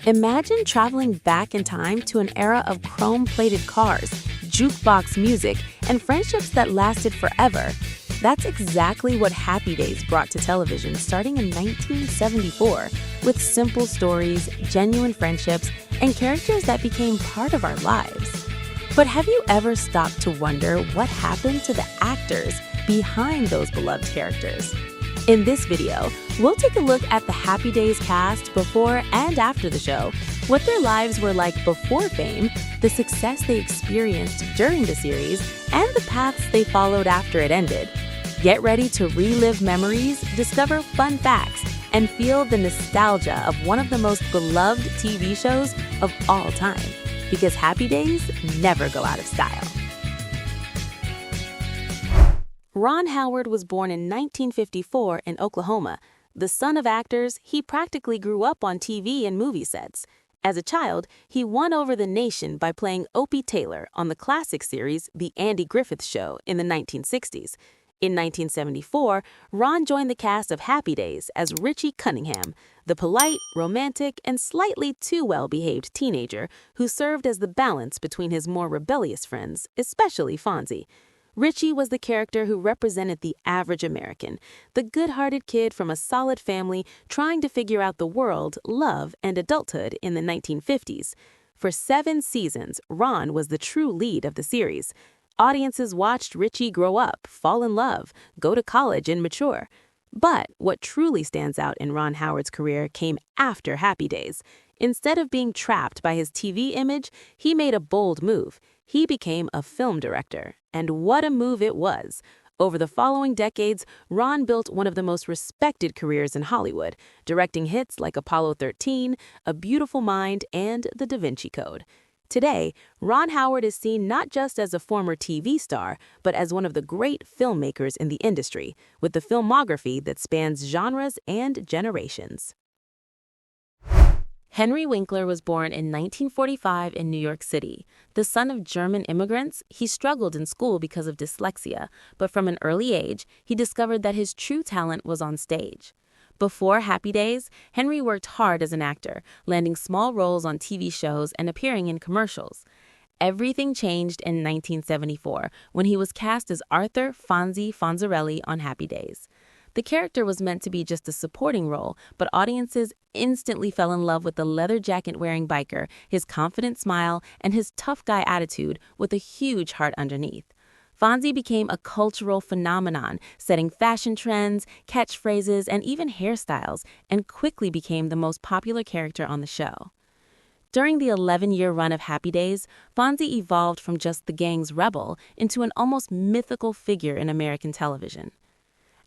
Imagine traveling back in time to an era of chrome-plated cars, jukebox music, and friendships that lasted forever. That's exactly what Happy Days brought to television starting in 1974, with simple stories, genuine friendships, and characters that became part of our lives. But have you ever stopped to wonder what happened to the actors behind those beloved characters? In this video, we'll take a look at the Happy Days cast before and after the show, what their lives were like before fame, the success they experienced during the series, and the paths they followed after it ended. Get ready to relive memories, discover fun facts, and feel the nostalgia of one of the most beloved TV shows of all time. Because Happy Days never go out of style. Ron Howard was born in 1954 in Oklahoma. The son of actors, he practically grew up on TV and movie sets. As a child, he won over the nation by playing Opie Taylor on the classic series The Andy Griffith Show in the 1960s. In 1974, Ron joined the cast of Happy Days as Richie Cunningham, the polite, romantic, and slightly too well-behaved teenager who served as the balance between his more rebellious friends, especially Fonzie. Richie was the character who represented the average American, the good-hearted kid from a solid family trying to figure out the world, love, and adulthood in the 1950s. For 7 seasons, Ron was the true lead of the series. Audiences watched Richie grow up, fall in love, go to college, and mature. But what truly stands out in Ron Howard's career came after Happy Days. Instead of being trapped by his TV image, he made a bold move. He became a film director. And what a move it was! Over the following decades, Ron built one of the most respected careers in Hollywood, directing hits like Apollo 13, A Beautiful Mind, and The Da Vinci Code. Today, Ron Howard is seen not just as a former TV star, but as one of the great filmmakers in the industry, with the filmography that spans genres and generations. Henry Winkler was born in 1945 in New York City. The son of German immigrants, he struggled in school because of dyslexia, but from an early age, he discovered that his true talent was on stage. Before Happy Days, Henry worked hard as an actor, landing small roles on TV shows and appearing in commercials. Everything changed in 1974 when he was cast as Arthur Fonzie Fonzarelli on Happy Days. The character was meant to be just a supporting role, but audiences instantly fell in love with the leather jacket-wearing biker, his confident smile, and his tough guy attitude with a huge heart underneath. Fonzie became a cultural phenomenon, setting fashion trends, catchphrases, and even hairstyles, and quickly became the most popular character on the show. During the 11-year run of Happy Days, Fonzie evolved from just the gang's rebel into an almost mythical figure in American television.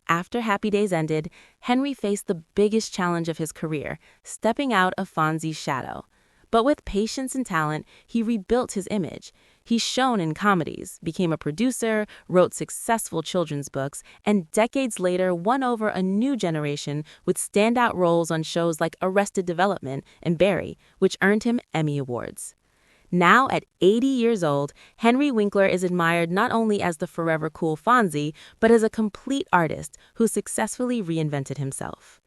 After Happy Days ended, Henry faced the biggest challenge of his career, stepping out of Fonzie's shadow. But with patience and talent, he rebuilt his image. He shone in comedies, became a producer, wrote successful children's books, and decades later won over a new generation with standout roles on shows like Arrested Development and Barry, which earned him Emmy Awards. Now, at 80 years old, Henry Winkler is admired not only as the forever cool Fonzie, but as a complete artist who successfully reinvented himself.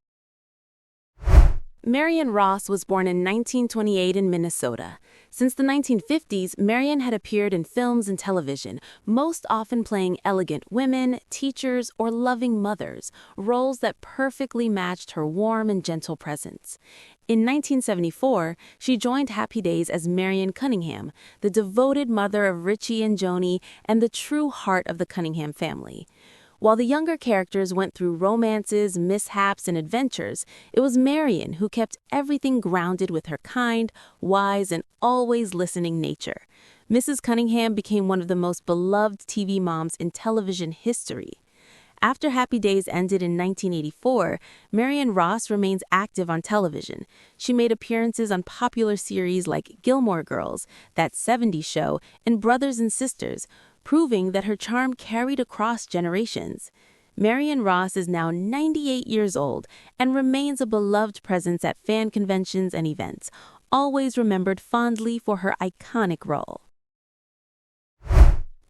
Marion Ross was born in 1928 in Minnesota. Since the 1950s, Marion had appeared in films and television, most often playing elegant women, teachers, or loving mothers, roles that perfectly matched her warm and gentle presence. In 1974, she joined Happy Days as Marion Cunningham, the devoted mother of Richie and Joni and the true heart of the Cunningham family. While the younger characters went through romances, mishaps, and adventures, it was Marion who kept everything grounded with her kind, wise, and always listening nature. Mrs. Cunningham became one of the most beloved TV moms in television history. After Happy Days ended in 1984, Marion Ross remains active on television. She made appearances on popular series like Gilmore Girls, That 70s Show, and Brothers and Sisters, proving that her charm carried across generations. Marion Ross is now 98 years old and remains a beloved presence at fan conventions and events, always remembered fondly for her iconic role.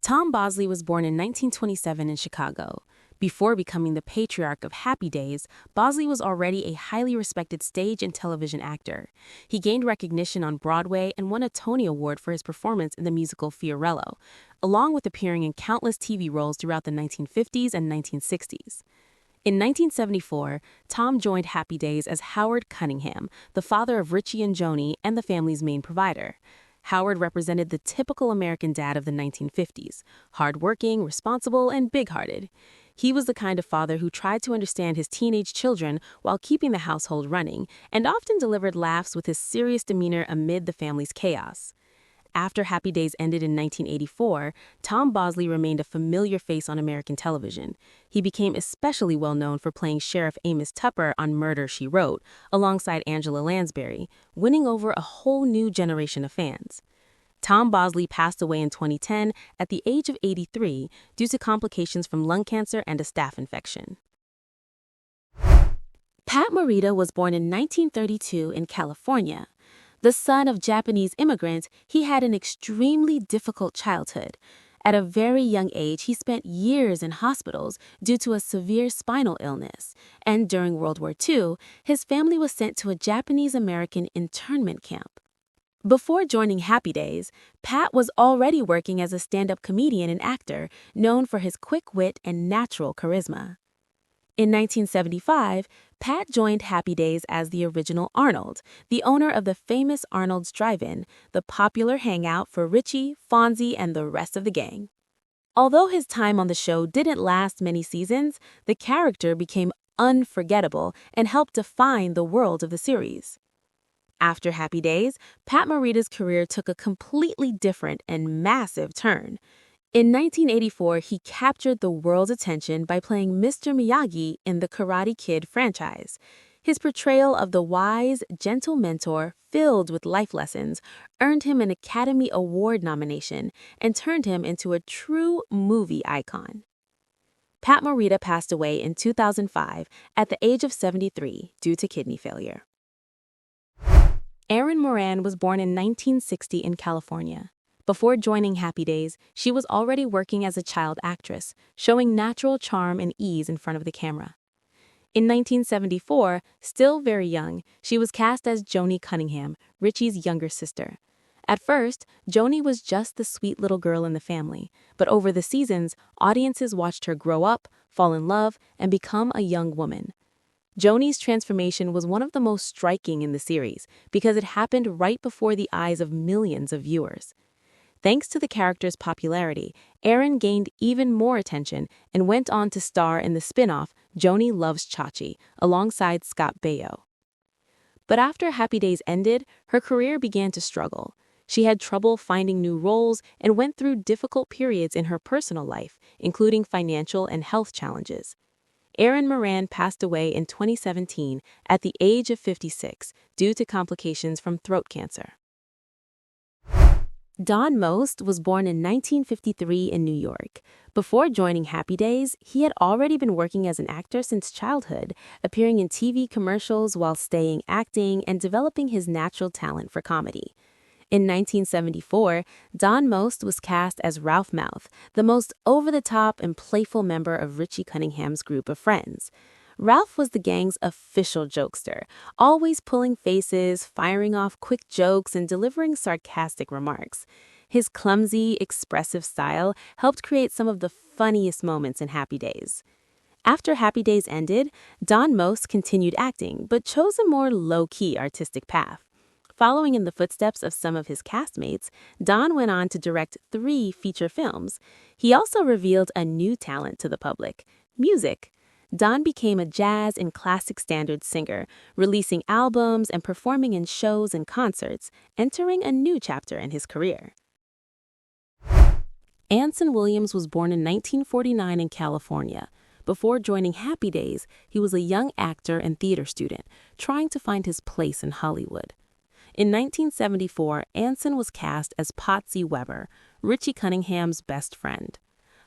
Tom Bosley was born in 1927 in Chicago. Before becoming the patriarch of Happy Days, Bosley was already a highly respected stage and television actor. He gained recognition on Broadway and won a Tony Award for his performance in the musical Fiorello, along with appearing in countless TV roles throughout the 1950s and 1960s. In 1974, Tom joined Happy Days as Howard Cunningham, the father of Richie and Joni and the family's main provider. Howard represented the typical American dad of the 1950s, hardworking, responsible, and big-hearted. He was the kind of father who tried to understand his teenage children while keeping the household running, and often delivered laughs with his serious demeanor amid the family's chaos. After Happy Days ended in 1984, Tom Bosley remained a familiar face on American television. He became especially well known for playing Sheriff Amos Tupper on Murder, She Wrote, alongside Angela Lansbury, winning over a whole new generation of fans. Tom Bosley passed away in 2010 at the age of 83 due to complications from lung cancer and a staph infection. Pat Morita was born in 1932 in California. The son of Japanese immigrants, he had an extremely difficult childhood. At a very young age, he spent years in hospitals due to a severe spinal illness, and during World War II, his family was sent to a Japanese-American internment camp. Before joining Happy Days, Pat was already working as a stand-up comedian and actor, known for his quick wit and natural charisma. In 1975, Pat joined Happy Days as the original Arnold, the owner of the famous Arnold's Drive-In, the popular hangout for Richie, Fonzie, and the rest of the gang. Although his time on the show didn't last many seasons, the character became unforgettable and helped define the world of the series. After Happy Days, Pat Morita's career took a completely different and massive turn. In 1984, he captured the world's attention by playing Mr. Miyagi in the Karate Kid franchise. His portrayal of the wise, gentle mentor filled with life lessons earned him an Academy Award nomination and turned him into a true movie icon. Pat Morita passed away in 2005 at the age of 73 due to kidney failure. Erin Moran was born in 1960 in California. Before joining Happy Days, she was already working as a child actress, showing natural charm and ease in front of the camera. In 1974, still very young, she was cast as Joni Cunningham, Richie's younger sister. At first, Joni was just the sweet little girl in the family, but over the seasons, audiences watched her grow up, fall in love, and become a young woman. Joni's transformation was one of the most striking in the series because it happened right before the eyes of millions of viewers. Thanks to the character's popularity, Erin gained even more attention and went on to star in the spin-off Joni Loves Chachi alongside Scott Baio. But after Happy Days ended, her career began to struggle. She had trouble finding new roles and went through difficult periods in her personal life, including financial and health challenges. Erin Moran passed away in 2017 at the age of 56 due to complications from throat cancer. Don Most was born in 1953 in New York. Before joining Happy Days, he had already been working as an actor since childhood, appearing in TV commercials while studying acting and developing his natural talent for comedy. In 1974, Don Most was cast as Ralph Mouth, the most over-the-top and playful member of Richie Cunningham's group of friends. Ralph was the gang's official jokester, always pulling faces, firing off quick jokes, and delivering sarcastic remarks. His clumsy, expressive style helped create some of the funniest moments in Happy Days. After Happy Days ended, Don Most continued acting, but chose a more low-key artistic path. Following in the footsteps of some of his castmates, Don went on to direct 3 feature films. He also revealed a new talent to the public: music. Don became a jazz and classic standards singer, releasing albums and performing in shows and concerts, entering a new chapter in his career. Anson Williams was born in 1949 in California. Before joining Happy Days, he was a young actor and theater student, trying to find his place in Hollywood. In 1974, Anson was cast as Potsy Weber, Richie Cunningham's best friend.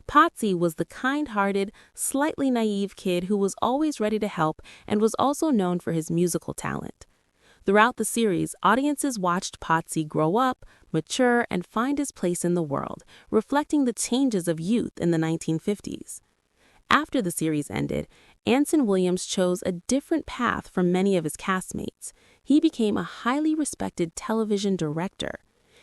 Potsy was the kind-hearted, slightly naive kid who was always ready to help and was also known for his musical talent. Throughout the series, audiences watched Potsy grow up, mature, and find his place in the world, reflecting the changes of youth in the 1950s. After the series ended, Anson Williams chose a different path from many of his castmates. He became a highly respected television director.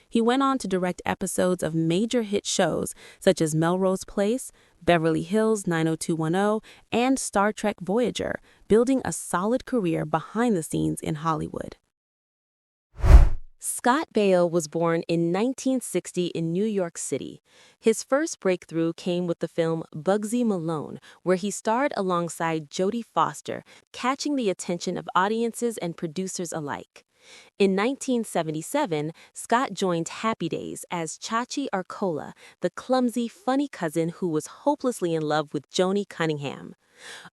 He went on to direct episodes of major hit shows such as Melrose Place, Beverly Hills 90210, and Star Trek Voyager, building a solid career behind the scenes in Hollywood. Scott Baio was born in 1960 in New York City. His first breakthrough came with the film Bugsy Malone, where he starred alongside Jodie Foster, catching the attention of audiences and producers alike. In 1977, Scott joined Happy Days as Chachi Arcola, the clumsy, funny cousin who was hopelessly in love with Joni Cunningham.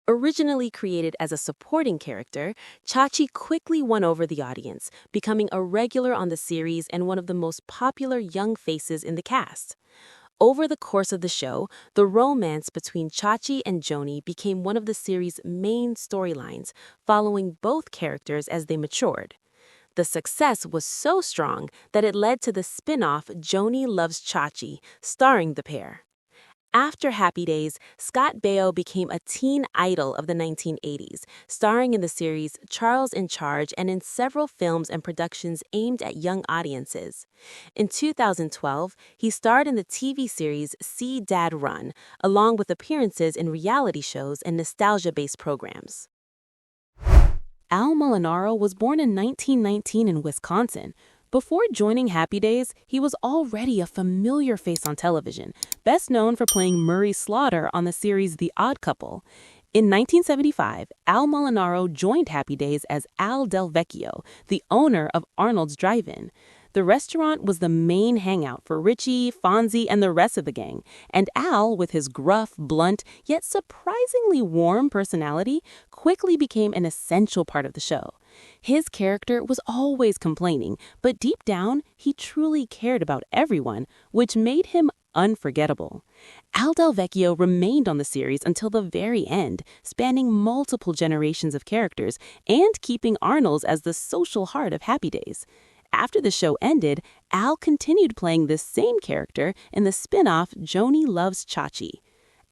Originally created as a supporting character, Chachi quickly won over the audience, becoming a regular on the series and one of the most popular young faces in the cast. Over the course of the show, the romance between Chachi and Joni became one of the series' main storylines, following both characters as they matured. The success was so strong that it led to the spin-off Joni Loves Chachi, starring the pair. After Happy Days, Scott Baio became a teen idol of the 1980s, starring in the series Charles in Charge and in several films and productions aimed at young audiences. In 2012, he starred in the TV series See Dad Run, along with appearances in reality shows and nostalgia-based programs. Al Molinaro was born in 1919 in Wisconsin. Before joining Happy Days, he was already a familiar face on television, best known for playing Murray Slaughter on the series The Odd Couple. In 1975, Al Molinaro joined Happy Days as Al Del Vecchio, the owner of Arnold's Drive-In. The restaurant was the main hangout for Richie, Fonzie, and the rest of the gang, and Al, with his gruff, blunt, yet surprisingly warm personality, quickly became an essential part of the show. His character was always complaining, but deep down, he truly cared about everyone, which made him unforgettable. Al Del Vecchio remained on the series until the very end, spanning multiple generations of characters and keeping Arnold's as the social heart of Happy Days. After the show ended, Al continued playing this same character in the spin-off Joni Loves Chachi.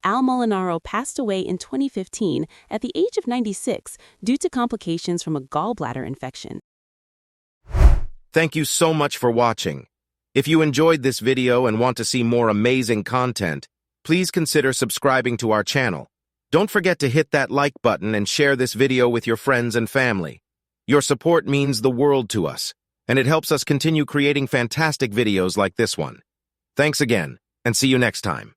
Al Molinaro passed away in 2015 at the age of 96 due to complications from a gallbladder infection. Thank you so much for watching. If you enjoyed this video and want to see more amazing content, please consider subscribing to our channel. Don't forget to hit that like button and share this video with your friends and family. Your support means the world to us, and it helps us continue creating fantastic videos like this one. Thanks again, and see you next time.